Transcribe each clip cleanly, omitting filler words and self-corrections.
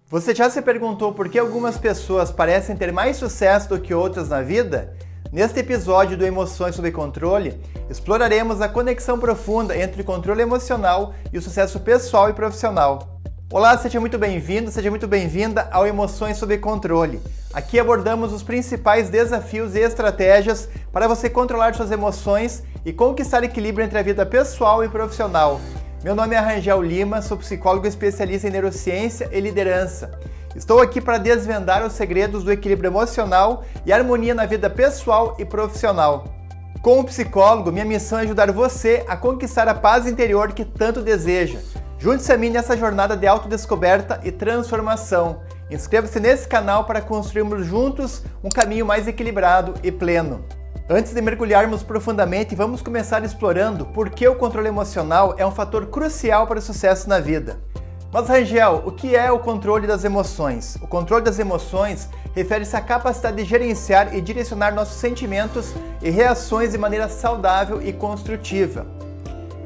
Você já se perguntou por que algumas pessoas parecem ter mais sucesso do que outras na vida? Neste episódio do Emoções sob Controle, exploraremos a conexão profunda entre o controle emocional e o sucesso pessoal e profissional. Olá, seja muito bem-vindo, seja muito bem-vinda ao Emoções sob Controle. Aqui abordamos os principais desafios e estratégias para você controlar suas emoções e conquistar equilíbrio entre a vida pessoal e profissional. Meu nome é Rangel Lima, sou psicólogo especialista em neurociência e liderança. Estou aqui para desvendar os segredos do equilíbrio emocional e harmonia na vida pessoal e profissional. Como psicólogo, minha missão é ajudar você a conquistar a paz interior que tanto deseja. Junte-se a mim nessa jornada de autodescoberta e transformação. Inscreva-se nesse canal para construirmos juntos um caminho mais equilibrado e pleno. Antes de mergulharmos profundamente, vamos começar explorando por que o controle emocional é um fator crucial para o sucesso na vida. Mas Rangel, o que é o controle das emoções? O controle das emoções refere-se à capacidade de gerenciar e direcionar nossos sentimentos e reações de maneira saudável e construtiva.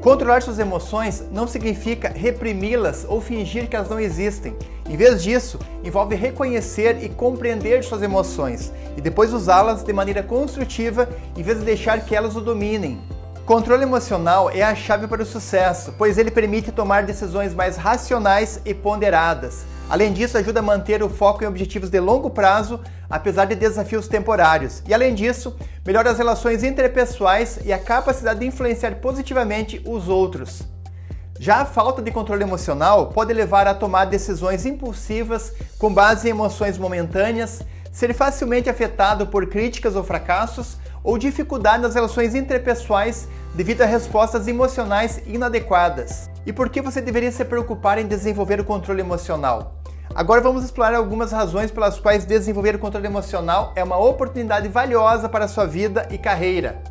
Controlar suas emoções não significa reprimi-las ou fingir que elas não existem. Em vez disso, envolve reconhecer e compreender suas emoções e depois usá-las de maneira construtiva em vez de deixar que elas o dominem. Controle emocional é a chave para o sucesso, pois ele permite tomar decisões mais racionais e ponderadas. Além disso, ajuda a manter o foco em objetivos de longo prazo, apesar de desafios temporários. E além disso, melhora as relações interpessoais e a capacidade de influenciar positivamente os outros. Já a falta de controle emocional pode levar a tomar decisões impulsivas com base em emoções momentâneas, ser facilmente afetado por críticas ou fracassos, ou dificuldade nas relações interpessoais devido a respostas emocionais inadequadas. E por que você deveria se preocupar em desenvolver o controle emocional? Agora vamos explorar algumas razões pelas quais desenvolver o controle emocional é uma oportunidade valiosa para a sua vida e carreira.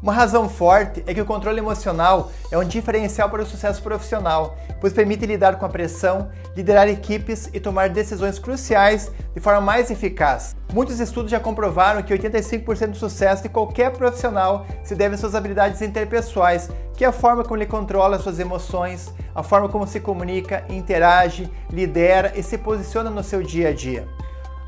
Uma razão forte é que o controle emocional é um diferencial para o sucesso profissional, pois permite lidar com a pressão, liderar equipes e tomar decisões cruciais de forma mais eficaz. Muitos estudos já comprovaram que 85% do sucesso de qualquer profissional se deve às suas habilidades interpessoais, que é a forma como ele controla suas emoções, a forma como se comunica, interage, lidera e se posiciona no seu dia a dia.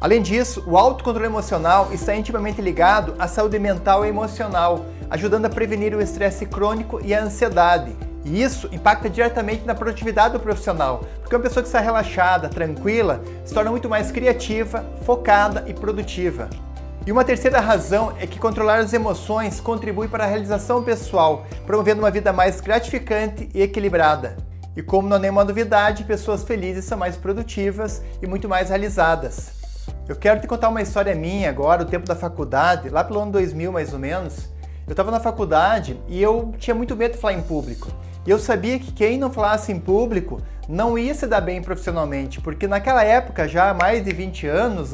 Além disso, o autocontrole emocional está intimamente ligado à saúde mental e emocional, ajudando a prevenir o estresse crônico e a ansiedade. E isso impacta diretamente na produtividade do profissional, porque uma pessoa que está relaxada, tranquila, se torna muito mais criativa, focada e produtiva. E uma terceira razão é que controlar as emoções contribui para a realização pessoal, promovendo uma vida mais gratificante e equilibrada. E como não é nenhuma novidade, pessoas felizes são mais produtivas e muito mais realizadas. Eu quero te contar uma história minha agora, o tempo da faculdade, lá pelo ano 2000 mais ou menos. Eu estava na faculdade e eu tinha muito medo de falar em público. E eu sabia que quem não falasse em público não ia se dar bem profissionalmente, porque naquela época, já há mais de 20 anos,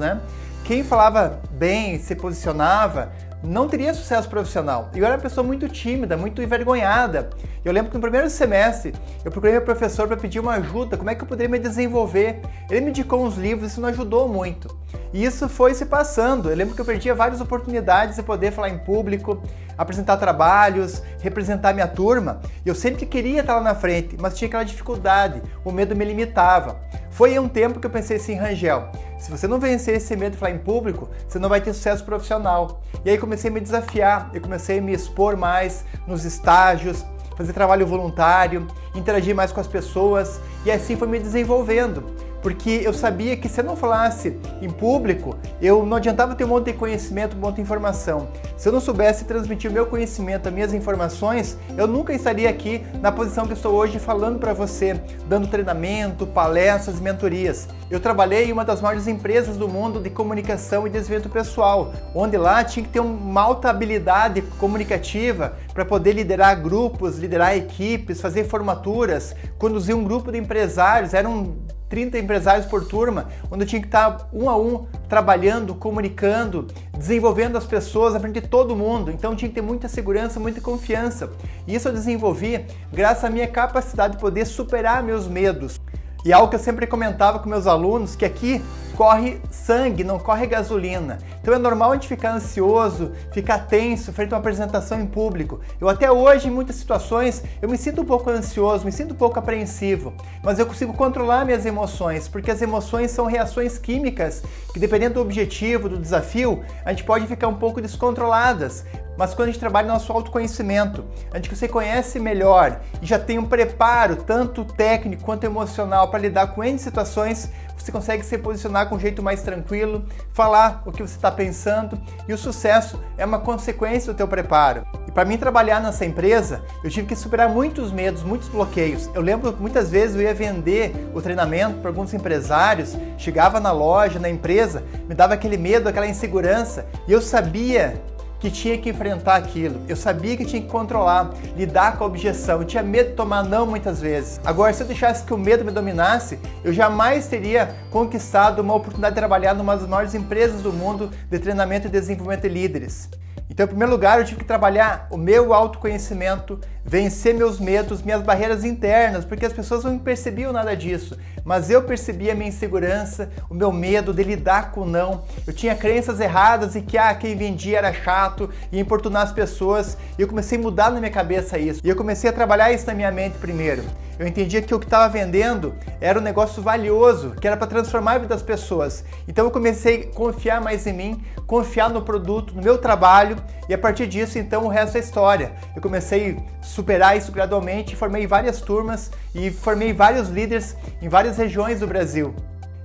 quem falava bem, se posicionava, não teria sucesso profissional. Eu era uma pessoa muito tímida, muito envergonhada. Eu lembro que no primeiro semestre eu procurei meu professor para pedir uma ajuda, como é que eu poderia me desenvolver. Ele me indicou uns livros, isso não ajudou muito. E isso foi se passando. Eu lembro que eu perdia várias oportunidades de poder falar em público, apresentar trabalhos, representar minha turma. Eu sempre queria estar lá na frente, mas tinha aquela dificuldade, o medo me limitava. Foi aí um tempo que eu pensei assim, Rangel, se você não vencer esse medo de falar em público, você não vai ter sucesso profissional. E aí comecei a me desafiar, eu comecei a me expor mais nos estágios, fazer trabalho voluntário, interagir mais com as pessoas e assim foi me desenvolvendo. Porque eu sabia que se eu não falasse em público, eu não adiantava ter um monte de conhecimento, um monte de informação. Se eu não soubesse transmitir o meu conhecimento, as minhas informações, eu nunca estaria aqui na posição que estou hoje falando para você, dando treinamento, palestras, mentorias. Eu trabalhei em uma das maiores empresas do mundo de comunicação e desenvolvimento pessoal, onde lá tinha que ter uma alta habilidade comunicativa para poder liderar grupos, liderar equipes, fazer formaturas, conduzir um grupo de empresários, eram 30 empresários por turma, onde eu tinha que estar um a um, trabalhando, comunicando, desenvolvendo as pessoas à frente de todo mundo. Então tinha que ter muita segurança, muita confiança. E isso eu desenvolvi graças à minha capacidade de poder superar meus medos. E algo que eu sempre comentava com meus alunos, que aqui corre sangue, não corre gasolina. Então é normal a gente ficar ansioso, ficar tenso frente a uma apresentação em público. Eu até hoje, em muitas situações, eu me sinto um pouco ansioso, me sinto um pouco apreensivo, mas eu consigo controlar minhas emoções, porque as emoções são reações químicas que, dependendo do objetivo, do desafio, a gente pode ficar um pouco descontroladas. Mas quando a gente trabalha no nosso autoconhecimento, a gente se conhece melhor e já tem um preparo, tanto técnico quanto emocional, para lidar com N situações, você consegue se posicionar com um jeito mais tranquilo, falar o que você está pensando, e o sucesso é uma consequência do teu preparo. E para mim trabalhar nessa empresa, eu tive que superar muitos medos, muitos bloqueios. Eu lembro que muitas vezes eu ia vender o treinamento para alguns empresários, chegava na loja, na empresa, me dava aquele medo, aquela insegurança, e eu sabia que tinha que enfrentar aquilo, eu sabia que tinha que controlar, lidar com a objeção, eu tinha medo de tomar não muitas vezes. Agora, se eu deixasse que o medo me dominasse, eu jamais teria conquistado uma oportunidade de trabalhar numa das maiores empresas do mundo de treinamento e desenvolvimento de líderes. Então, em primeiro lugar, eu tive que trabalhar o meu autoconhecimento, vencer meus medos, minhas barreiras internas, porque as pessoas não percebiam nada disso, mas eu percebia a minha insegurança, o meu medo de lidar com o não. Eu tinha crenças erradas e que quem vendia era chato e importunar as pessoas, e eu comecei a mudar na minha cabeça isso, e eu comecei a trabalhar isso na minha mente primeiro. Eu entendia que o que estava vendendo era um negócio valioso, que era para transformar a vida das pessoas. Então eu comecei a confiar mais em mim, confiar no produto, no meu trabalho, e a partir disso, então, o resto é história. Eu comecei a superar isso gradualmente, formei várias turmas e formei vários líderes em várias regiões do Brasil.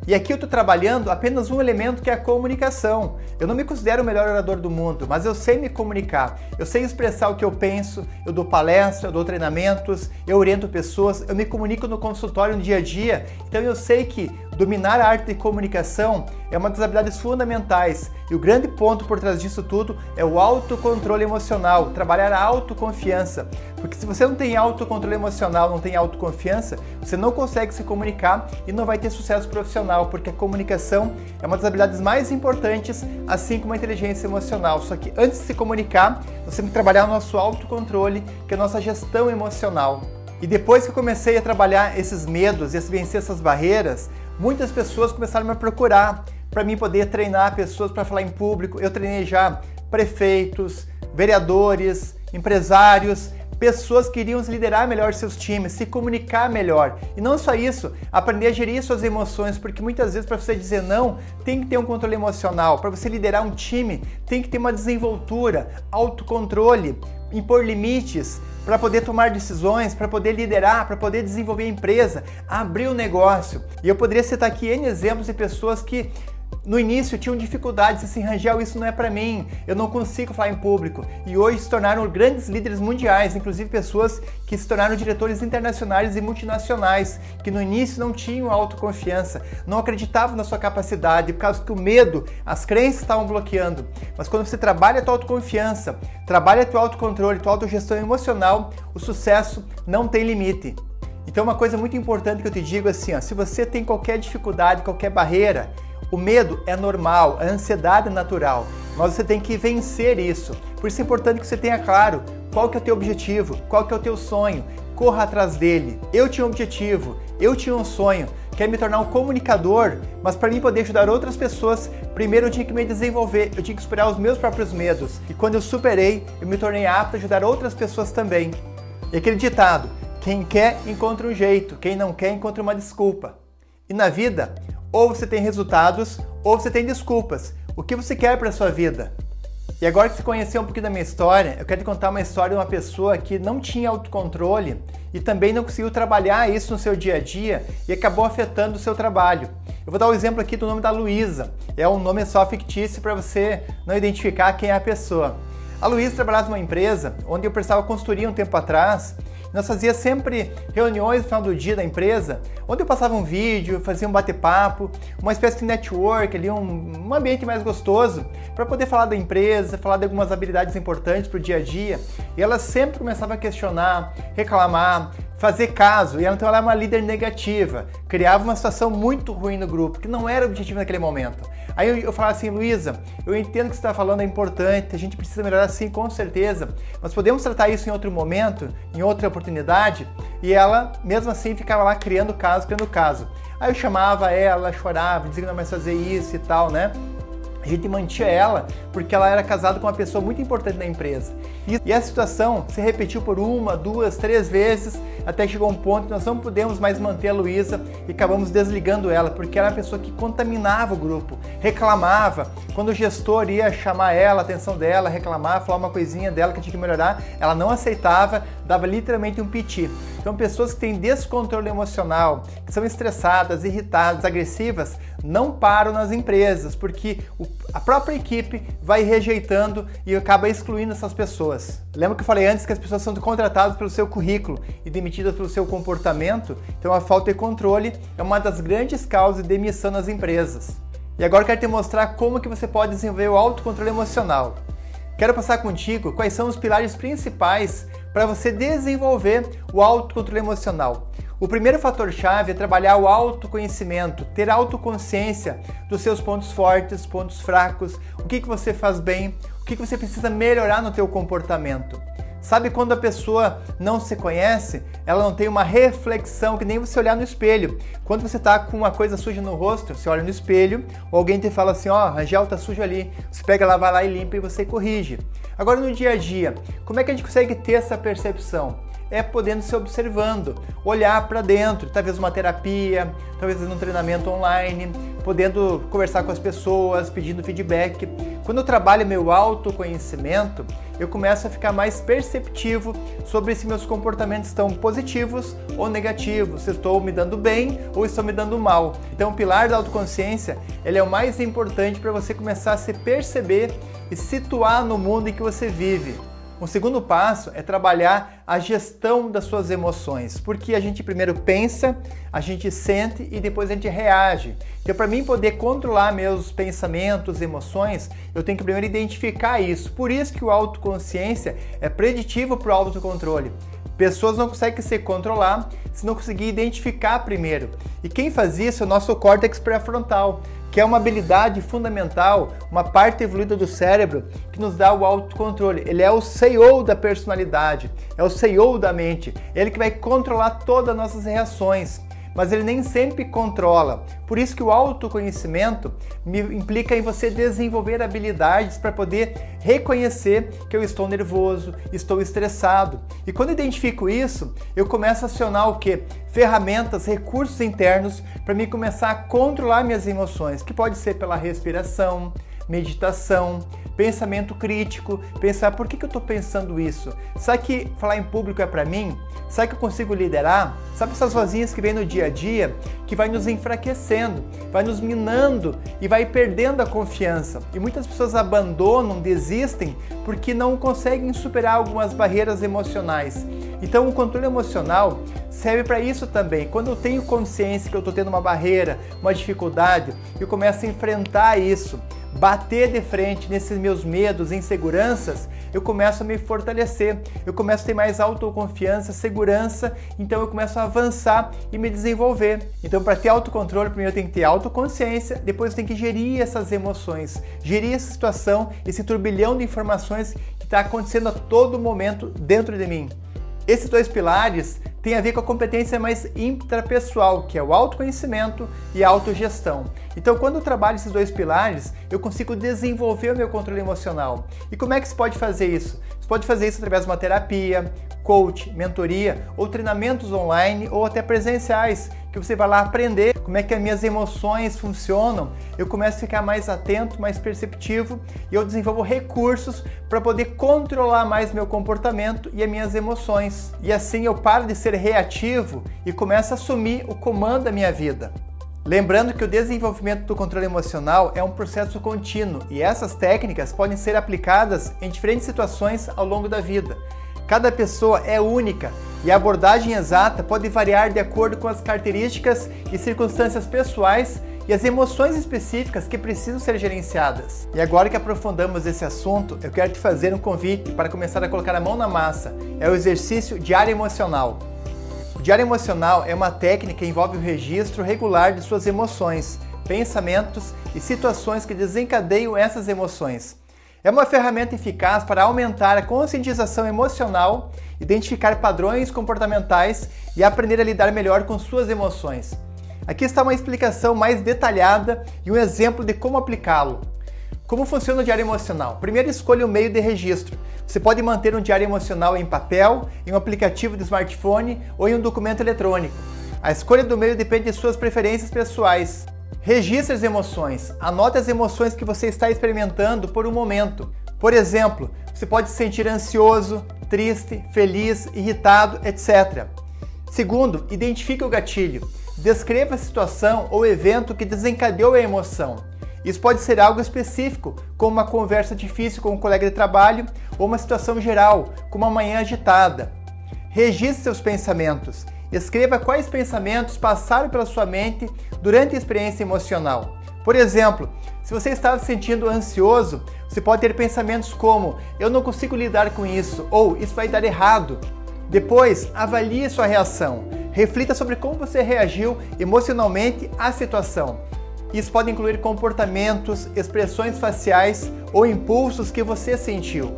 E aqui eu estou trabalhando apenas um elemento, que é a comunicação. Eu não me considero o melhor orador do mundo, mas eu sei me comunicar, eu sei expressar o que eu penso, eu dou palestra, eu dou treinamentos, eu oriento pessoas, eu me comunico no consultório no dia a dia, então eu sei que dominar a arte de comunicação é uma das habilidades fundamentais, e o grande ponto por trás disso tudo é o autocontrole emocional, trabalhar a autoconfiança, porque se você não tem autocontrole emocional, não tem autoconfiança, você não consegue se comunicar e não vai ter sucesso profissional, porque a comunicação é uma das habilidades mais importantes, assim como a inteligência emocional. Só que antes de se comunicar, nós temos que trabalhar o nosso autocontrole, que é a nossa gestão emocional. E depois que eu comecei a trabalhar esses medos e a vencer essas barreiras, muitas pessoas começaram a me procurar para mim poder treinar pessoas para falar em público. Eu treinei já prefeitos, vereadores, empresários, pessoas que iriam liderar melhor seus times, se comunicar melhor. E não só isso, aprender a gerir suas emoções, porque muitas vezes para você dizer não, tem que ter um controle emocional. Para você liderar um time, tem que ter uma desenvoltura, autocontrole, impor limites, para poder tomar decisões, para poder liderar, para poder desenvolver a empresa, abrir o negócio. E eu poderia citar aqui N exemplos de pessoas que no início tinham dificuldades, assim, Rangel, isso não é para mim, eu não consigo falar em público. E hoje se tornaram grandes líderes mundiais, inclusive pessoas que se tornaram diretores internacionais e multinacionais, que no início não tinham autoconfiança, não acreditavam na sua capacidade, por causa que o medo, as crenças estavam bloqueando. Mas quando você trabalha a tua autoconfiança, trabalha teu autocontrole, tua autogestão emocional, o sucesso não tem limite. Então uma coisa muito importante que eu te digo é assim, se você tem qualquer dificuldade, qualquer barreira, o medo é normal, a ansiedade é natural, mas você tem que vencer isso. Por isso é importante que você tenha claro qual que é o teu objetivo, qual que é o teu sonho, corra atrás dele. Eu tinha um objetivo, eu tinha um sonho, quero me tornar um comunicador, mas para mim poder ajudar outras pessoas, primeiro eu tinha que me desenvolver, eu tinha que superar os meus próprios medos. E quando eu superei, eu me tornei apto a ajudar outras pessoas também. E aquele ditado, quem quer encontra um jeito, quem não quer encontra uma desculpa. E na vida, ou você tem resultados, ou você tem desculpas. O que você quer para a sua vida? E agora que você conheceu um pouquinho da minha história, eu quero te contar uma história de uma pessoa que não tinha autocontrole e também não conseguiu trabalhar isso no seu dia a dia e acabou afetando o seu trabalho. Eu vou dar um exemplo aqui do nome da Luísa. É um nome só fictício para você não identificar quem é a pessoa. A Luísa trabalhava numa empresa onde eu prestava consultoria um tempo atrás. Nós fazíamos sempre reuniões no final do dia da empresa, onde eu passava um vídeo, fazia um bate-papo, uma espécie de network, ali, um ambiente mais gostoso, para poder falar da empresa, falar de algumas habilidades importantes para o dia a dia. E ela sempre começava a questionar, reclamar, fazer caso, e então ela era uma líder negativa, criava uma situação muito ruim no grupo, que não era o objetivo naquele momento. Aí eu falava assim, Luísa, eu entendo que você está falando é importante, a gente precisa melhorar sim, com certeza, mas podemos tratar isso em outro momento, em outra oportunidade? E ela, mesmo assim, ficava lá criando caso. Aí eu chamava ela, chorava, dizia que não mais fazer isso e tal, né? A gente mantinha ela porque ela era casada com uma pessoa muito importante na empresa. E a situação se repetiu por 1, 2, 3 vezes, até que chegou um ponto que nós não pudemos mais manter a Luísa e acabamos desligando ela, porque era uma pessoa que contaminava o grupo, reclamava. Quando o gestor ia chamar ela, a atenção dela, reclamar, falar uma coisinha dela que tinha que melhorar, ela não aceitava, dava literalmente um piti. Então pessoas que têm descontrole emocional, que são estressadas, irritadas, agressivas, não param nas empresas, porque a própria equipe vai rejeitando e acaba excluindo essas pessoas. Lembra que eu falei antes que as pessoas são contratadas pelo seu currículo e demitidas pelo seu comportamento? Então a falta de controle é uma das grandes causas de demissão nas empresas. E agora eu quero te mostrar como que você pode desenvolver o autocontrole emocional. Quero passar contigo quais são os pilares principais para você desenvolver o autocontrole emocional. O primeiro fator-chave é trabalhar o autoconhecimento, ter autoconsciência dos seus pontos fortes, pontos fracos, o que você faz bem, o que você precisa melhorar no teu comportamento. Sabe quando a pessoa não se conhece, ela não tem uma reflexão, que nem você olhar no espelho. Quando você está com uma coisa suja no rosto, você olha no espelho, ou alguém te fala assim, ó, Rangel, tá sujo ali. Você pega lá, vai lá e limpa e você corrige. Agora no dia a dia, como é que a gente consegue ter essa percepção? É podendo se observando, olhar para dentro, talvez uma terapia, talvez um treinamento online, podendo conversar com as pessoas, pedindo feedback. Quando eu trabalho meu autoconhecimento, eu começo a ficar mais perceptivo sobre se meus comportamentos estão positivos ou negativos, se estou me dando bem ou estou me dando mal. Então o pilar da autoconsciência, ele é o mais importante para você começar a se perceber e situar no mundo em que você vive. O segundo passo é trabalhar a gestão das suas emoções, porque a gente primeiro pensa, a gente sente e depois a gente reage. Então, para mim poder controlar meus pensamentos, emoções, eu tenho que primeiro identificar isso. Por isso que o autoconsciência é preditivo para o autocontrole. Pessoas não conseguem se controlar se não conseguir identificar primeiro. E quem faz isso é o nosso córtex pré-frontal, que é uma habilidade fundamental, uma parte evoluída do cérebro que nos dá o autocontrole. Ele é o CEO da personalidade, é o CEO da mente, ele que vai controlar todas as nossas reações. Mas ele nem sempre controla. Por isso que o autoconhecimento me implica em você desenvolver habilidades para poder reconhecer que eu estou nervoso, estou estressado. E quando eu identifico isso, eu começo a acionar o quê? Ferramentas, recursos internos para me começar a controlar minhas emoções, que pode ser pela respiração, meditação, pensamento crítico, pensar por que eu estou pensando isso? Sabe que falar em público é para mim? Sabe que eu consigo liderar? Sabe essas vozinhas que vem no dia a dia, que vai nos enfraquecendo, vai nos minando e vai perdendo a confiança. E muitas pessoas abandonam, desistem, porque não conseguem superar algumas barreiras emocionais. Então o controle emocional serve para isso também. Quando eu tenho consciência que eu estou tendo uma barreira, uma dificuldade, eu começo a enfrentar isso, bater de frente nesses meus medos, inseguranças, eu começo a me fortalecer, eu começo a ter mais autoconfiança, segurança, então eu começo a avançar e me desenvolver. Então para ter autocontrole, primeiro eu tenho que ter autoconsciência, depois eu tenho que gerir essas emoções, gerir essa situação, esse turbilhão de informações que está acontecendo a todo momento dentro de mim. Esses dois pilares têm a ver com a competência mais intrapessoal, que é o autoconhecimento e a autogestão. Então, quando eu trabalho esses dois pilares, eu consigo desenvolver o meu controle emocional. E como é que se pode fazer isso? Você pode fazer isso através de uma terapia, coach, mentoria, ou treinamentos online, ou até presenciais, que você vai lá aprender como é que as minhas emoções funcionam, eu começo a ficar mais atento, mais perceptivo e eu desenvolvo recursos para poder controlar mais meu comportamento e as minhas emoções. E assim eu paro de ser reativo e começo a assumir o comando da minha vida. Lembrando que o desenvolvimento do controle emocional é um processo contínuo e essas técnicas podem ser aplicadas em diferentes situações ao longo da vida. Cada pessoa é única e a abordagem exata pode variar de acordo com as características e circunstâncias pessoais e as emoções específicas que precisam ser gerenciadas. E agora que aprofundamos esse assunto, eu quero te fazer um convite para começar a colocar a mão na massa. É o exercício diário emocional. O diário emocional é uma técnica que envolve o registro regular de suas emoções, pensamentos e situações que desencadeiam essas emoções. É uma ferramenta eficaz para aumentar a conscientização emocional, identificar padrões comportamentais e aprender a lidar melhor com suas emoções. Aqui está uma explicação mais detalhada e um exemplo de como aplicá-lo. Como funciona o diário emocional? Primeiro, escolha o meio de registro. Você pode manter um diário emocional em papel, em um aplicativo de smartphone ou em um documento eletrônico. A escolha do meio depende de suas preferências pessoais. Registre as emoções. Anote as emoções que você está experimentando por um momento. Por exemplo, você pode se sentir ansioso, triste, feliz, irritado, etc. Segundo, identifique o gatilho. Descreva a situação ou evento que desencadeou a emoção. Isso pode ser algo específico, como uma conversa difícil com um colega de trabalho, ou uma situação geral, como uma manhã agitada. Registre seus pensamentos. Escreva quais pensamentos passaram pela sua mente durante a experiência emocional. Por exemplo, se você estava se sentindo ansioso, você pode ter pensamentos como: eu não consigo lidar com isso, ou isso vai dar errado. Depois, avalie sua reação. Reflita sobre como você reagiu emocionalmente à situação. Isso pode incluir comportamentos, expressões faciais ou impulsos que você sentiu.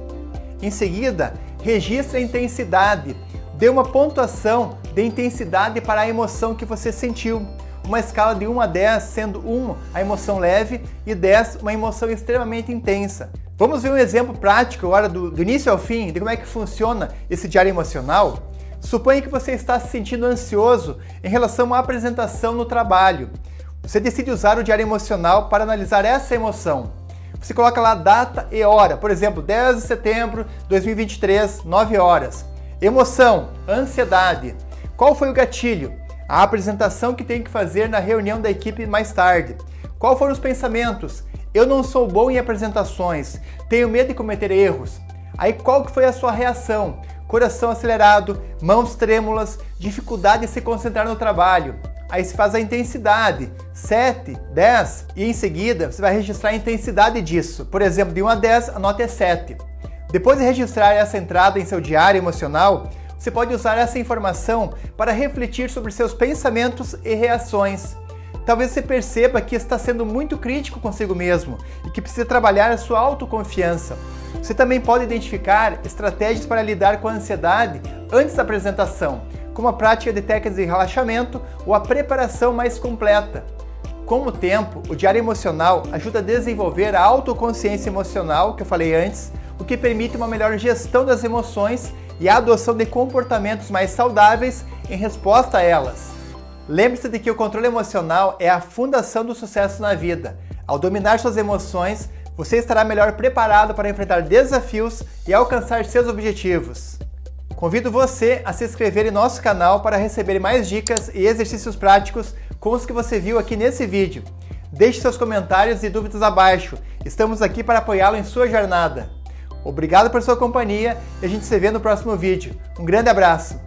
Em seguida, registre a intensidade. Dê uma pontuação de intensidade para a emoção que você sentiu. Uma escala de 1 a 10, sendo 1 a emoção leve e 10 uma emoção extremamente intensa. Vamos ver um exemplo prático agora do início ao fim de como é que funciona esse diário emocional? Suponha que você está se sentindo ansioso em relação à apresentação no trabalho. Você decide usar o diário emocional para analisar essa emoção. Você coloca lá data e hora, por exemplo, 10 de setembro de 2023, 9 horas. Emoção, ansiedade. Qual foi o gatilho? A apresentação que tem que fazer na reunião da equipe mais tarde. Qual foram os pensamentos? Eu não sou bom em apresentações, tenho medo de cometer erros. Aí qual que foi a sua reação? Coração acelerado, mãos trêmulas, dificuldade de se concentrar no trabalho. Aí se faz a intensidade, 7, 10, e em seguida você vai registrar a intensidade disso. Por exemplo, de 1 a 10, a nota é 7. Depois de registrar essa entrada em seu diário emocional, você pode usar essa informação para refletir sobre seus pensamentos e reações. Talvez você perceba que está sendo muito crítico consigo mesmo e que precisa trabalhar a sua autoconfiança. Você também pode identificar estratégias para lidar com a ansiedade antes da apresentação, como a prática de técnicas de relaxamento ou a preparação mais completa. Com o tempo, o diário emocional ajuda a desenvolver a autoconsciência emocional, que eu falei antes, o que permite uma melhor gestão das emoções e a adoção de comportamentos mais saudáveis em resposta a elas. Lembre-se de que o controle emocional é a fundação do sucesso na vida. Ao dominar suas emoções, você estará melhor preparado para enfrentar desafios e alcançar seus objetivos. Convido você a se inscrever em nosso canal para receber mais dicas e exercícios práticos com os que você viu aqui nesse vídeo. Deixe seus comentários e dúvidas abaixo. Estamos aqui para apoiá-lo em sua jornada. Obrigado por sua companhia e a gente se vê no próximo vídeo. Um grande abraço!